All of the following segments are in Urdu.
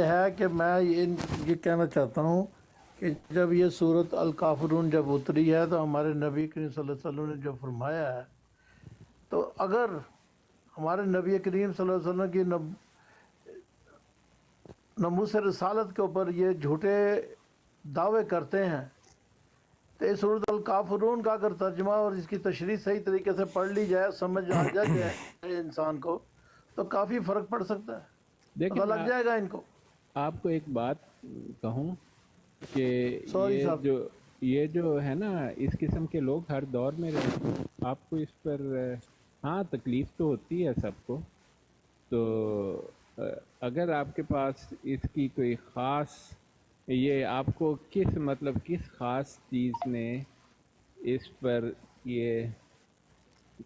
ہے کہ میں یہ کہنا چاہتا ہوں کہ جب یہ صورت الکافرون جب اتری ہے تو ہمارے نبی کریم صلی اللہ علیہ وسلم نے جو فرمایا ہے، تو اگر ہمارے نبی کریم صلی اللہ علیہ وسلم کی ناموس رسالت کے اوپر یہ جھوٹے دعوے کرتے ہیں، تو اس صورت الکافرون کا اگر ترجمہ اور اس کی تشریح صحیح طریقے سے پڑھ لی جائے، سمجھ آ جائے انسان کو، تو کافی فرق پڑ سکتا ہے، دیکھیں پتہ میں لگ جائے گا ان کو۔ آپ کو ایک بات کہوں کہ سوری صاحب، یہ جو ہے نا، اس قسم کے لوگ ہر دور میں رہتے ہیں۔ آپ کو اس پر ہاں تکلیف تو ہوتی ہے سب کو، تو اگر آپ کے پاس اس کی کوئی خاص، یہ آپ کو کس خاص چیز نے اس پر یہ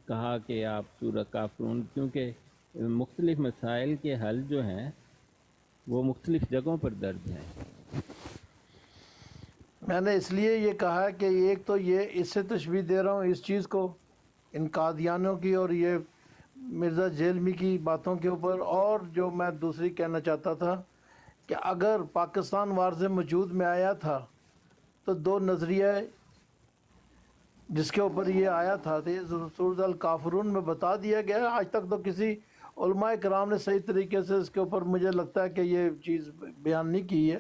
کہا کہ آپ سورہ کافرون، کیونکہ مختلف مسائل کے حل جو ہیں وہ مختلف جگہوں پر درج ہیں۔ میں نے اس لیے یہ کہا کہ ایک تو یہ اس سے تشبیہ دے رہا ہوں اس چیز کو، ان قادیانوں کی اور یہ مرزا جیلمی کی باتوں کے اوپر، اور جو میں دوسری کہنا چاہتا تھا کہ اگر پاکستان وارث وجود میں آیا تھا تو دو نظریہ جس کے اوپر یہ آیا تھا تو یہ سورۃ الکافرون میں بتا دیا گیا۔ آج تک تو کسی علماء کرام نے صحیح طریقے سے اس کے اوپر مجھے لگتا ہے کہ یہ چیز بیان نہیں کی ہے۔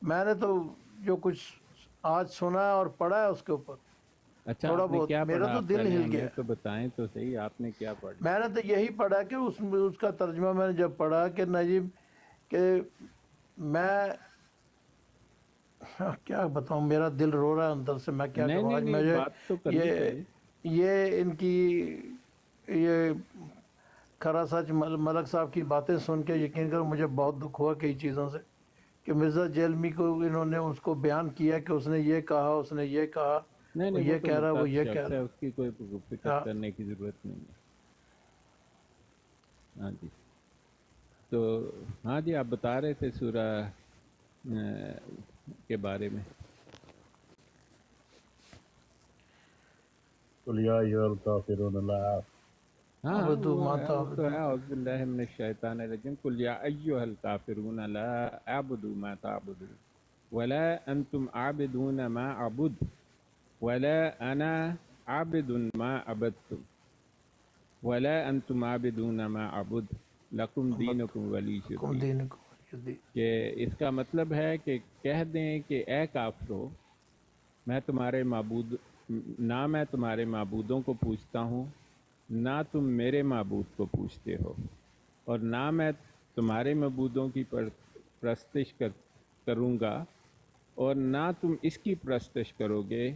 میں نے تو جو کچھ آج سنا ہے اور پڑھا ہے اس کے اوپر اچھا، تھوڑا آپ نے بہت، کیا میرا پڑھا؟ تو آپ دل پہلے ہل ہمیں گیا۔ تو بتائیں تو صحیح، آپ نے کیا پڑھا؟ میں نے تو یہی پڑھا کہ اس کا ترجمہ میں نے جب پڑھا کہ نجیب کہ میں کیا بتاؤں، میرا دل رو رہا ہے اندر سے، میں کیا نہیں کہوں نہیں آج نہیں، مجھے بات تو کرنی یہ چاہیے۔ یہ ان کی یہ کھرا سچ ملک صاحب کی باتیں سن کے یقین کرو مجھے بہت دکھ ہوا کئی چیزوں سے، کہ مرزا جیلمی کو انہوں نے اس کو بیان کیا کہ اس نے یہ کہا، اس نے یہ کہا، نہیں وہ نہیں، وہ یہ تو کہہ رہا، وہ مرتد یہ کہہ شخص ہے، اس کی کوئی فکر رہا۔ کرنے کی ضرورت نہیں ہے۔ ہاں جی، تو ہاں جی، آپ بتا رہے تھے سورہ کے بارے میں۔ قل یا ایھا الکافرون لا ہاں عبدو وہ ہے، ماتا وہ تو عبدو۔ ہے۔ اعوذ باللہ من الشیطان الرجیم، قل یا ایھا الکافرون لا اعبد ما تعبدون ولا انتم عابدون ما اعبد ولا انا عابد ما عبدتم ولا انتم عابدون ما اعبد لکم دینکم ولی کم دین۔ دین کو دی۔ کہ اس کا مطلب ہے کہ کہہ دیں کہ اے کافرو، میں تمہارے معبود، نہ میں تمہارے معبودوں کو پوچھتا ہوں، نہ تم میرے معبود کو پوچھتے ہو، اور نہ میں تمہارے معبودوں کی پرستش کروں گا، اور نہ تم اس کی پرستش کرو گے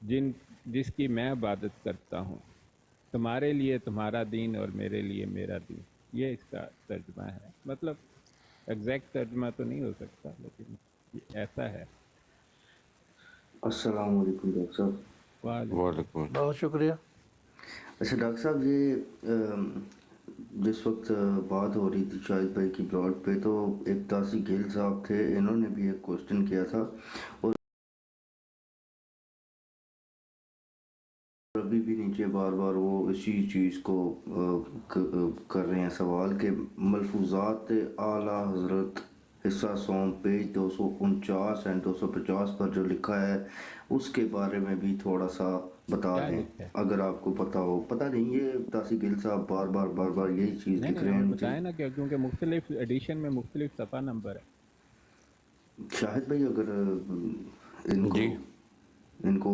جس کی میں عبادت کرتا ہوں۔ تمہارے لیے تمہارا دین اور میرے لیے میرا دین۔ یہ اس کا ترجمہ ہے، مطلب ایگزیکٹ ترجمہ تو نہیں ہو سکتا، لیکن ایسا ہے۔ السلام علیکم ڈاکٹر صاحب۔ وعلیکم السلام۔ بہت شکریہ۔ اچھا ڈاکٹر صاحب، یہ جس وقت بات ہو رہی تھی شاہد بھائی کی بلاٹ پہ، تو ایک تاسی گیل صاحب تھے، انہوں نے بھی ایک کوشچن کیا تھا، اور ابھی بھی نیچے بار بار وہ اسی چیز کو کر رہے ہیں سوال، کہ ملفوظات اعلیٰ حضرت حصہ سوم پیج 249 اینڈ 250 پر جو لکھا ہے اس کے بارے میں بھی تھوڑا سا بتا کیا دیں لکھا ہے؟ اگر آپ کو پتہ ہو۔ پتہ نہیں، یہ تاسی گل صاحب بار بار یہی چیز نہیں لکھ نہیں، رہے ہیں ہمیں نیچے۔ بتائیں نا، کیونکہ مختلف ایڈیشن میں مختلف صفحہ نمبر ہے۔ شاہد بھائی اگر ان جی، کو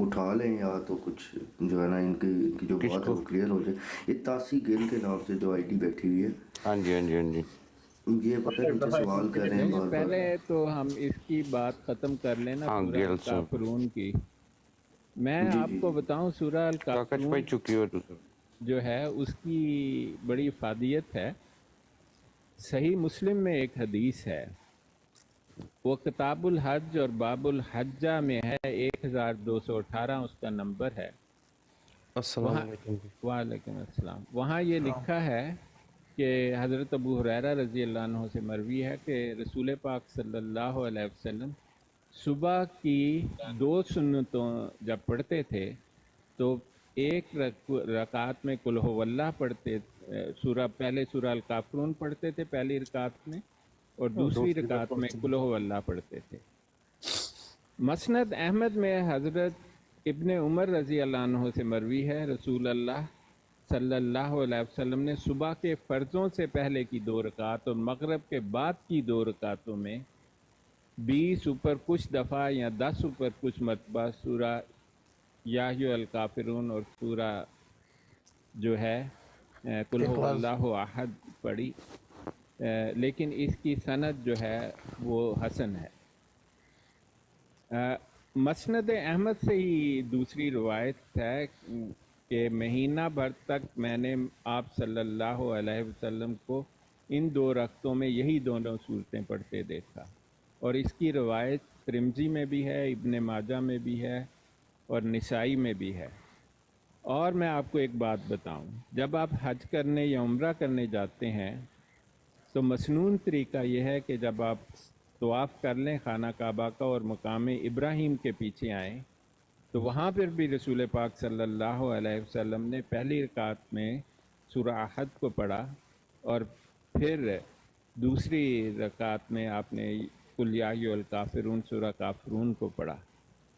اٹھا لیں، یا تو کچھ جو ہے نا ان کی جو کس بات ہے کو؟ وہ کلیئر ہو جائے۔ یہ تاسی گل کے نام سے جو آئی ڈی بیٹھی ہوئی ہے، ہاں جی ہاں جی ہاں جی۔ یہ پتہ نیچے سوال کر رہے ہیں نہیں، بار بار۔ پہلے تو ہم اس کی بات ختم کر لینا ہاں سورہ گیل سے الکافرون کی۔ میں جی آپ جی کو جی بتاؤں سورہ کاکچ الکافرون پائی چکی ہو تو سر۔ جو ہے اس کی بڑی افادیت ہے۔ صحیح مسلم میں ایک حدیث ہے، وہ کتاب الحج اور باب الحجہ میں ہے، 1218 اس کا نمبر ہے۔ السلام وہاں علیکم جی۔ وعلیکم السلام، وہاں یہ لکھا ہے کہ حضرت ابو ہریرہ رضی اللہ عنہ سے مروی ہے کہ رسول پاک صلی اللہ علیہ وسلم صبح کی 2 سنتوں جب پڑھتے تھے تو ایک رکعت میں قل هو اللہ پڑھتے، پہلے سورہ الکافرون پڑھتے تھے پہلی رکعت میں، اور دوسری رکعت میں قل ہو اللہ پڑھتے تھے۔ مسند احمد میں حضرت ابن عمر رضی اللہ عنہ سے مروی ہے، رسول اللہ صلی اللہ علیہ وسلم نے صبح کے فرضوں سے پہلے کی 2 رکعت اور مغرب کے بعد کی 2 رکعتوں میں 20 اوپر کچھ دفعہ یا 10 اوپر کچھ مرتبہ سورہ یا ایھا الکافرون اور سورہ جو ہے قل هو اللہ احد پڑھی، لیکن اس کی سند جو ہے وہ حسن ہے۔ مسند احمد سے ہی دوسری روایت ہے کہ مہینہ بھر تک میں نے آپ صلی اللہ علیہ وسلم کو ان 2 رکعتوں میں یہی دونوں صورتیں پڑھتے دیکھا، اور اس کی روایت ترمذی میں بھی ہے، ابن ماجہ میں بھی ہے اور نسائی میں بھی ہے۔ اور میں آپ کو ایک بات بتاؤں، جب آپ حج کرنے یا عمرہ کرنے جاتے ہیں تو مسنون طریقہ یہ ہے کہ جب آپ طواف کر لیں خانہ کعبہ کا اور مقام ابراہیم کے پیچھے آئیں تو وہاں پر بھی رسول پاک صلی اللہ علیہ وسلم نے پہلی رکعت میں سورہ احد کو پڑھا اور پھر دوسری رکعت میں آپ نے قل یا ایھا الکافرون سورہ کافرون کو پڑھا،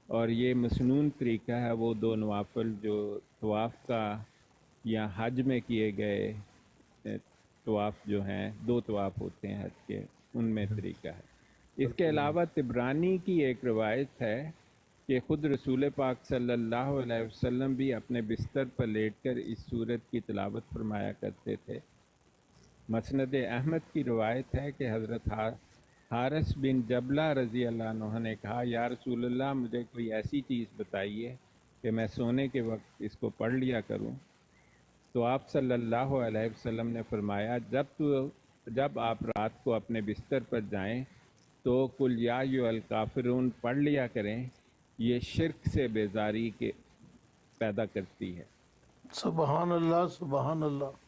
اور یہ مسنون طریقہ ہے۔ وہ 2 نوافل جو طواف کا یا حج میں کیے گئے طواف جو ہیں، 2 طواف ہوتے ہیں حج کے، ان میں طریقہ ہے۔ اس کے علاوہ طبرانی کی ایک روایت ہے کہ خود رسول پاک صلی اللہ علیہ وسلم بھی اپنے بستر پر لیٹ کر اس سورت کی تلاوت فرمایا کرتے تھے۔ مسند احمد کی روایت ہے کہ حضرت حارث بن جبلہ رضی اللہ عنہ نے کہا، یا رسول اللہ مجھے کوئی ایسی چیز بتائیے کہ میں سونے کے وقت اس کو پڑھ لیا کروں۔ تو آپ صلی اللہ علیہ وسلم نے فرمایا، جب آپ رات کو اپنے بستر پر جائیں تو قل یا ایھا الکافرون پڑھ لیا کریں، یہ شرک سے بیزاری کے پیدا کرتی ہے۔ سبحان اللہ سبحان اللہ۔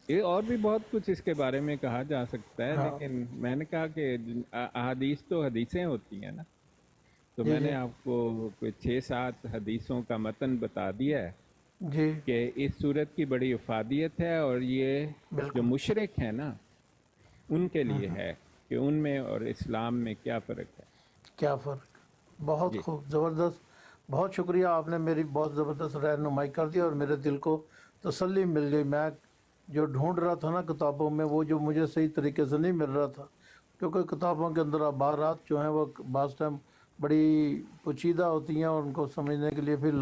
یہ اور بھی بہت کچھ اس کے بارے میں کہا جا سکتا ہے، لیکن میں نے کہا کہ احادیث تو حدیثیں ہوتی ہیں نا، تو میں نے آپ کو کوئی 6-7 حدیثوں کا متن بتا دیا ہے جی کہ اس صورت کی بڑی افادیت ہے، اور یہ جو مشرک ہیں نا ان کے لیے ہے کہ ان میں اور اسلام میں کیا فرق ہے۔ کیا فرق، بہت خوب، زبردست، بہت شکریہ، آپ نے میری بہت زبردست رہنمائی کر دی اور میرے دل کو تسلی مل گئی۔ میں جو ڈھونڈ رہا تھا نا کتابوں میں، وہ جو مجھے صحیح طریقے سے نہیں مل رہا تھا، کیونکہ کتابوں کے اندر عبارات جو ہیں وہ بعض ٹائم بڑی پیچیدہ ہوتی ہیں اور ان کو سمجھنے کے لیے پھر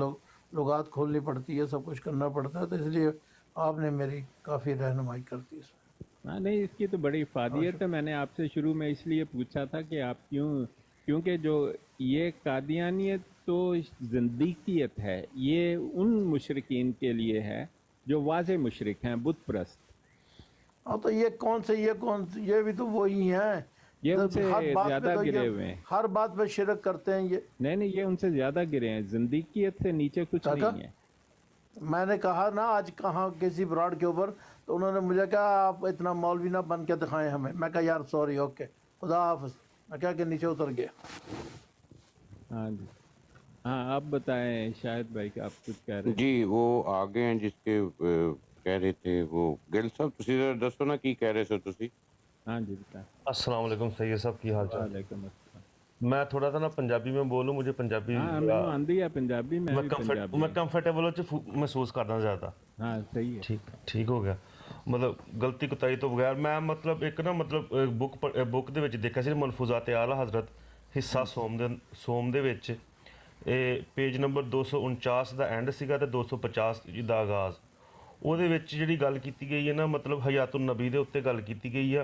لغات کھولنی پڑتی ہے، سب کچھ کرنا پڑتا ہے، تو اس لیے آپ نے میری کافی رہنمائی کر دی اس میں۔ ہاں نہیں، اس کی تو بڑی افادیت ہے۔ میں نے آپ سے شروع میں اس لیے پوچھا تھا کہ آپ کیونکہ جو یہ قادیانیت تو زندیقیت ہے، یہ ان مشرکین کے لیے ہے جو واضح مشرک ہیں، بت پرست۔ ہاں تو یہ بھی تو وہی ہیں، یہ ان سے ہر بات زیادہ پہ تو گرے یہ ہوئے ہیں۔ ہر بات پہ شرک کرتے ہیں یہ۔ نہیں، یہ ان سے زیادہ گرے ہیں، زندیقیت سے نیچے کچھ نہیں ہے۔ میں نے کہا نا آج کہاں کسی براڈ کے اوپر، تو انہوں نے مجھے کہا آپ اتنا مولوی نہ بن کے دکھائیں ہمیں۔ میں کہا یار سوری، اوکے، خدا حافظ، میں کہا کہ نیچے اتر گیا۔ ہاں جی، ہاں آپ بتائیں شاہد بھائی کہ آپ کچھ کہہ رہے ہیں۔ جی وہ آگے ہیں جس کے کہہ رہے تھے وہ گل صاحب، تسی ذرا دسو نا کی کہہ رہے سو تسی۔ ہاں جی بتائیں۔ السلام علیکم سید صاحب، کی حال چال؟ وعلیکم السلام۔ میں تھوڑا سا نا پنجابی میں بولوں، مجھے پنجابی ہاں مینوں آندی ہے پنجابی، میں بھی پنجابی میں کمفرٹیبل محسوس کرنا زیادہ۔ ہاں صحیح ہے۔ ٹھیک ہو گیا، مطلب غلطی کوتاہی تو بغیر۔ میں مطلب ایک نا مطلب بک دے وچ دیکھا سی، ملفوظات اعلیٰ حضرت حصہ سوم دے وچ، پیج نمبر 249 دا اینڈ سیگا تے 250 دا آغاز۔ وہ دے وچ جڑی گل کیتی گئی ہے نا، مطلب حیات النبی دے اتتے گل کیتی گئی ہے،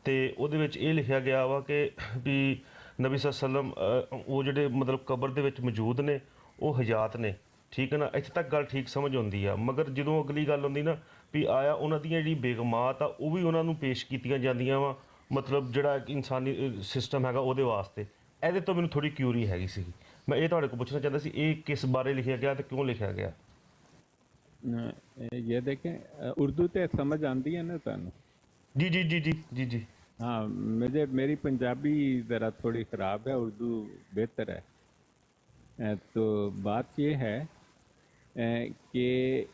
تے او دے وچ یہ لکھیا گیا وا کہ بھی نبی صلی اللہ علیہ وسلم وہ جڑے مطلب قبر دے وچ موجود نے وہ حیات نے، ٹھیک ہے نا، اتنے تک گل ٹھیک سمجھ آتی ہے۔ مگر جدوں اگلی گل آتی نا بھی آیا انہاں دیاں جڑی بیگمات آ وہ بھی انہاں نوں پیش کیتیاں جاندیاں وا، مطلب جڑا ایک انسانی سسٹم ہے وہ دے واسطے۔ یہ تو مینوں تھوڑی کیوری ہے سی، میں یہ تہاڈے کو پوچھنا چاہتا سی یہ کس بارے لکھیا گیا تے کیوں لکھیا گیا؟ یہ دیکھیں اردو تے سمجھ آندی ہے نا تانوں؟ جی جی جی جی جی جی ہاں میری پنجابی ذرا تھوڑی خراب ہے، اردو بہتر ہے۔ تو بات یہ ہے کہ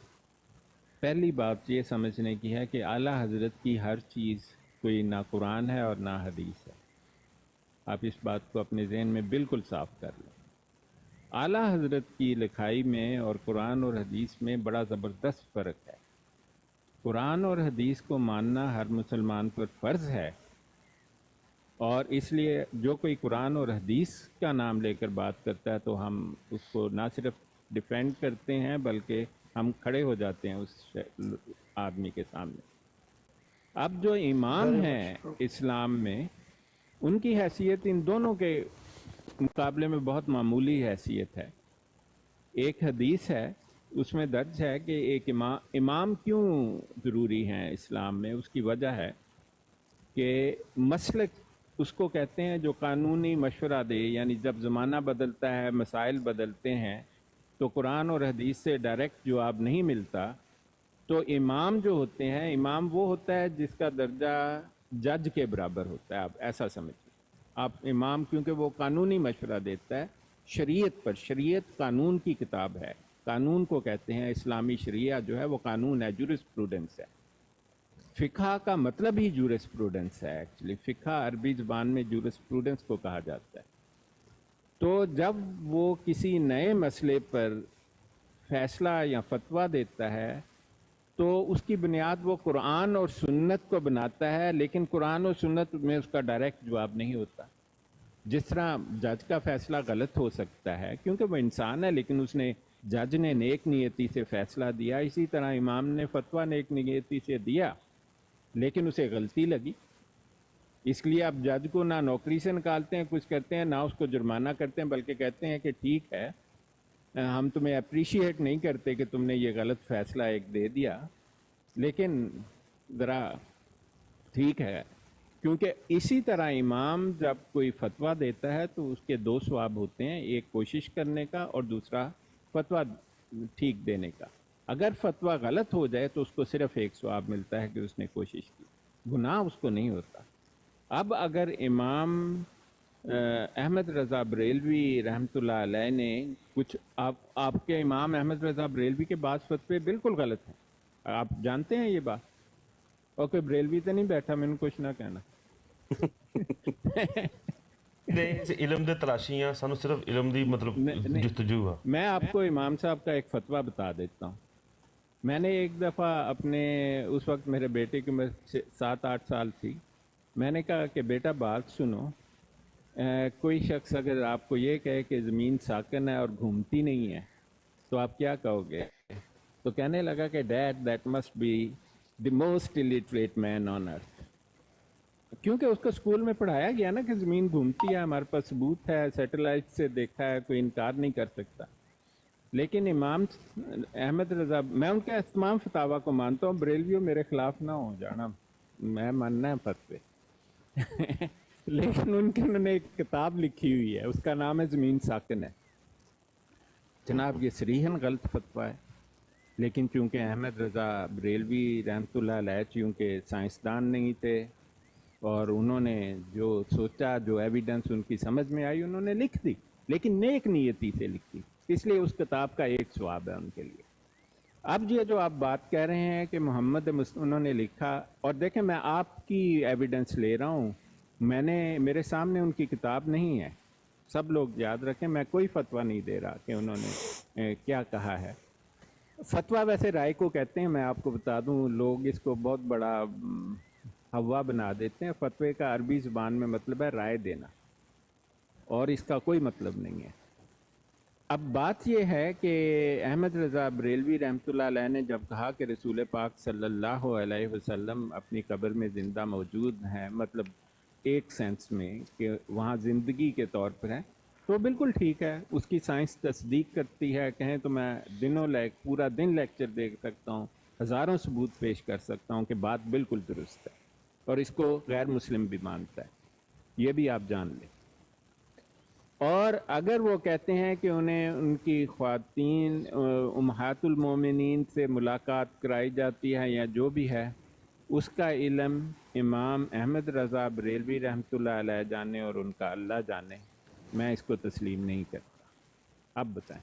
پہلی بات یہ سمجھنے کی ہے کہ اعلیٰ حضرت کی ہر چیز کوئی نہ قرآن ہے اور نہ حدیث ہے. آپ اس بات کو اپنے ذہن میں بالکل صاف کر لیں. اعلیٰ حضرت کی لکھائی میں اور قرآن اور حدیث میں بڑا زبردست فرق ہے. قرآن اور حدیث کو ماننا ہر مسلمان پر فرض ہے، اور اس لیے جو کوئی قرآن اور حدیث کا نام لے کر بات کرتا ہے تو ہم اس کو نہ صرف ڈیفینڈ کرتے ہیں بلکہ ہم کھڑے ہو جاتے ہیں اس آدمی کے سامنے. اب جو امام ہیں اسلام میں، ان کی حیثیت ان دونوں کے مقابلے میں بہت معمولی حیثیت ہے. ایک حدیث ہے، اس میں درج ہے کہ ایک امام کیوں ضروری ہیں اسلام میں. اس کی وجہ ہے کہ مسلک اس کو کہتے ہیں جو قانونی مشورہ دے، یعنی جب زمانہ بدلتا ہے، مسائل بدلتے ہیں، تو قرآن اور حدیث سے ڈائریکٹ جواب نہیں ملتا، تو امام جو ہوتے ہیں، امام وہ ہوتا ہے جس کا درجہ جج کے برابر ہوتا ہے. آپ ایسا سمجھیں. آپ امام کیونکہ وہ قانونی مشورہ دیتا ہے شریعت پر. شریعت قانون کی کتاب ہے. قانون کو کہتے ہیں، اسلامی شریعہ جو ہے وہ قانون ہے، جورسپروڈنس ہے. فقہ کا مطلب ہی جورسپروڈنس ہے. ایکچولی فقہ عربی زبان میں جورسپروڈنس کو کہا جاتا ہے. تو جب وہ کسی نئے مسئلے پر فیصلہ یا فتویٰ دیتا ہے تو اس کی بنیاد وہ قرآن اور سنت کو بناتا ہے، لیکن قرآن اور سنت میں اس کا ڈائریکٹ جواب نہیں ہوتا. جس طرح جج کا فیصلہ غلط ہو سکتا ہے کیونکہ وہ انسان ہے، لیکن اس نے جج نے نیک نیتی سے فیصلہ دیا، اسی طرح امام نے فتویٰ نیک نیتی سے دیا لیکن اسے غلطی لگی. اس لیے اب جج کو نہ نوکری سے نکالتے ہیں، کچھ کرتے ہیں، نہ اس کو جرمانہ کرتے ہیں، بلکہ کہتے ہیں کہ ٹھیک ہے، ہم تمہیں اپریشیٹ نہیں کرتے کہ تم نے یہ غلط فیصلہ ایک دے دیا، لیکن ذرا ٹھیک ہے. کیونکہ اسی طرح امام جب کوئی فتویٰ دیتا ہے تو اس کے دو ثواب ہوتے ہیں، ایک کوشش کرنے کا اور دوسرا فتویٰ ٹھیک دینے کا. اگر فتویٰ غلط ہو جائے تو اس کو صرف ایک ثواب ملتا ہے کہ اس نے کوشش کی، گناہ اس کو نہیں ہوتا. اب اگر امام احمد رضا بریلوی رحمۃ اللہ علیہ نے کچھ آپ کے امام احمد رضا بریلوی کے بعض فتوے بالکل غلط ہیں، آپ جانتے ہیں یہ بات. اوکے، بریلوی تو نہیں بیٹھا، میں نے کچھ نہ کہنا. علم دے تلاشیاں سانو صرف علم دی مطلب جستجو ہے. میں آپ کو امام صاحب کا ایک فتویٰ بتا دیتا ہوں. میں نے ایک دفعہ اپنے، اس وقت میرے بیٹے کی عمر 7-8 سال تھی، میں نے کہا کہ بیٹا بات سنو، کوئی شخص اگر آپ کو یہ کہے کہ زمین ساکن ہے اور گھومتی نہیں ہے تو آپ کیا کہو گے؟ تو کہنے لگا کہ dad that must be the most illiterate man on earth. کیونکہ اس کو اسکول میں پڑھایا گیا نا کہ زمین گھومتی ہے، ہمارے پاس ثبوت ہے، سیٹلائٹ سے دیکھا ہے، کوئی انکار نہیں کر سکتا. لیکن امام احمد رضا، میں ان کے تمام فتاوا کو مانتا ہوں، بریلویوں میرے خلاف نہ ہو جانا، میں ماننا ہے فتوے. لیکن انہوں نے ایک کتاب لکھی ہوئی ہے، اس کا نام ہے زمین ساکن ہے. جناب یہ صریحاً غلط فتویٰ ہے، لیکن چونکہ احمد رضا بریلوی رحمۃ اللہ علیہ چونکہ سائنسدان نہیں تھے اور انہوں نے جو سوچا، جو ایویڈنس ان کی سمجھ میں آئی انہوں نے لکھ دی، لیکن نیک نیتی سے لکھی، اس لیے اس کتاب کا ایک ثواب ہے ان کے لیے. اب یہ جو آپ بات کہہ رہے ہیں کہ محمد انہوں نے لکھا، اور دیکھیں میں آپ کی ایویڈنس لے رہا ہوں، میرے سامنے ان کی کتاب نہیں ہے. سب لوگ یاد رکھیں، میں کوئی فتویٰ نہیں دے رہا کہ انہوں نے کیا کہا ہے. فتویٰ ویسے رائے کو کہتے ہیں، میں آپ کو بتا دوں، لوگ اس کو بہت بڑا ہوا بنا دیتے ہیں. فتوے کا عربی زبان میں مطلب ہے رائے دینا، اور اس کا کوئی مطلب نہیں ہے. اب بات یہ ہے کہ احمد رضا بریلوی رحمۃ اللہ علیہ نے جب کہا کہ رسول پاک صلی اللہ علیہ وسلم اپنی قبر میں زندہ موجود ہیں، مطلب ایک سینس میں کہ وہاں زندگی کے طور پر ہیں، تو بالکل ٹھیک ہے، اس کی سائنس تصدیق کرتی ہے. کہیں تو میں پورا دن لیکچر دے سکتا ہوں، ہزاروں ثبوت پیش کر سکتا ہوں کہ بات بالکل درست ہے، اور اس کو غیر مسلم بھی مانتا ہے، یہ بھی آپ جان لیں. اور اگر وہ کہتے ہیں کہ انہیں ان کی خواتین امہات المومنین سے ملاقات کرائی جاتی ہے یا جو بھی ہے، اس کا علم امام احمد رضا بریلوی رحمۃ اللہ علیہ جانے اور ان کا اللہ جانے، میں اس کو تسلیم نہیں کرتا. اب بتائیں.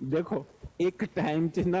ਦੇਖੋ ਇੱਕ ਟਾਈਮ 'ਚ ਨਾ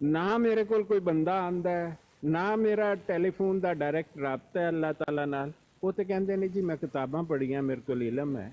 ਨਾ ਮੇਰੇ ਕੋਲ ਕੋਈ ਬੰਦਾ ਆਂਦਾ ਹੈ, ਨਾ ਮੇਰਾ ਟੈਲੀਫੋਨ ਦਾ ਡਾਇਰੈਕਟ ਰਾਬਤਾ ਹੈ ਅੱਲਾਹ ਤਾਲਾ ਨਾਲ। ਉਹ ਤੇ ਕਹਿੰਦੇ ਨੇ ਜੀ ਮੈਂ ਕਿਤਾਬਾਂ ਪੜ੍ਹੀਆਂ, ਮੇਰੇ ਕੋਲ ਇਲਮ ਹੈ।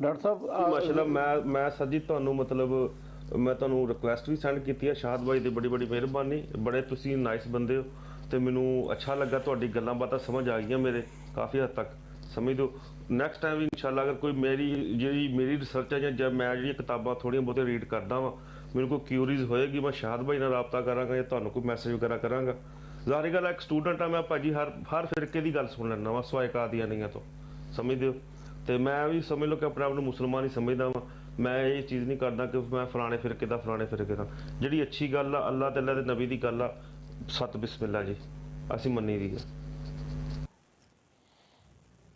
ਡਾਕਟਰ ਸਾਹਿਬ ਮਾਸ਼ਾਅੱਲਾ ਮੈਂ ਸਰ ਜੀ ਤੁਹਾਨੂੰ ਮਤਲਬ ਮੈਂ ਤੁਹਾਨੂੰ ਰਿਕੁਐਸਟ ਵੀ ਸੈਂਡ ਕੀਤੀ ਹੈ। ਸ਼ਾਹਦ ਭਾਈ ਦੀ ਬੜੀ ਬੜੀ ਮਿਹਰਬਾਨੀ, ਬੜੇ ਤੁਸੀਂ ਨਾਈਸ ਬੰਦੇ ਹੋ ਤੇ ਮੈਨੂੰ ਅੱਛਾ ਲੱਗਾ, ਤੁਹਾਡੀ ਗੱਲਾਂ ਬਾਤਾਂ ਸਮਝ ਆ ਗਈਆਂ ਮੇਰੇ ਕਾਫੀ ਹੱਦ ਤੱਕ, ਸਮਝ ਦਿਓ। ਨੈਕਸਟ ਟਾਈਮ ਵੀ ਇਨਸ਼ਾਅੱਲਾ ਅਗਰ ਕੋਈ ਮੇਰੀ ਰਿਸਰਚ ਹੈ ਜਾਂ ਮੈਂ ਜਿਹੜੀਆਂ ਕਿਤਾਬਾਂ ਥੋੜ੍ਹੀਆਂ ਬਹੁਤੀਆਂ ਰੀਡ ਕਰਦਾ ਵਾਂ, ਮੈਨੂੰ ਕੋਈ ਕਿਊਰੀਜ਼ ਹੋਏਗੀ ਮੈਂ ਸ਼ਾਹਦ ਭਾਈ ਨਾਲ ਰਾਬਤਾ ਕਰਾਂਗਾ ਜਾਂ ਤੁਹਾਨੂੰ ਕੋਈ ਮੈਸੇਜ ਵਗੈਰਾ ਕਰਾਂਗਾ। ਜ਼ਾਹਰੀ ਗੱਲ ਹੈ ਇੱਕ ਸਟੂਡੈਂਟ ਆ ਮੈਂ ਭਾਜੀ, ਹਰ ਫਿਰਕੇ ਦੀ ਗੱਲ ਸੁਣ ਲੈਂਦਾ ਵਾਂ ਸਵਾਏ ਕਾਦੀਆਨੀਆਂ ਤੋਂ, ਸਮਝਦੇ ਹੋ। ਤੇ ਮੈਂ ਵੀ ਸਮਝ ਲਓ ਕਿ ਆਪਣੇ ਆਪ ਨੂੰ ਮੁਸਲਮਾਨ ਹੀ ਸਮਝਦਾ ਵਾਂ। ਮੈਂ ਇਹ ਚੀਜ਼ ਨਹੀਂ ਕਰਦਾ ਕਿ ਮੈਂ ਫਲਾਣੇ ਫਿਰਕੇ ਦਾ ਜਿਹੜੀ ਅੱਛੀ ਗੱਲ ਆ ਅੱਲਾਹ ਤੇ ਅੱਲਾਹ ਦੇ ਨਬੀ ਦੀ ਗੱਲ ਆ, ਸਤ ਬਿਸਮਿਲ੍ਲਾ ਜੀ, ਅਸੀਂ ਮੰਨੀ ਦੀ ਹੈ।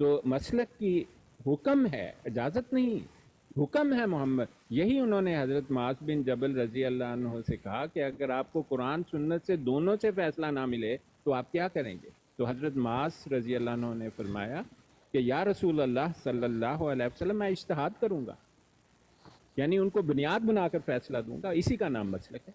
تو مسلک کی حکم ہے، اجازت نہیں، حکم ہے محمد. یہی انہوں نے حضرت معاذ بن جبل رضی اللہ عنہ سے کہا کہ اگر آپ کو قرآن سنت سے دونوں سے فیصلہ نہ ملے تو آپ کیا کریں گے؟ تو حضرت معاذ رضی اللہ عنہ نے فرمایا کہ یا رسول اللہ صلی اللہ علیہ وسلم میں اجتہاد کروں گا، یعنی ان کو بنیاد بنا کر فیصلہ دوں گا. اسی کا نام مسلک ہے.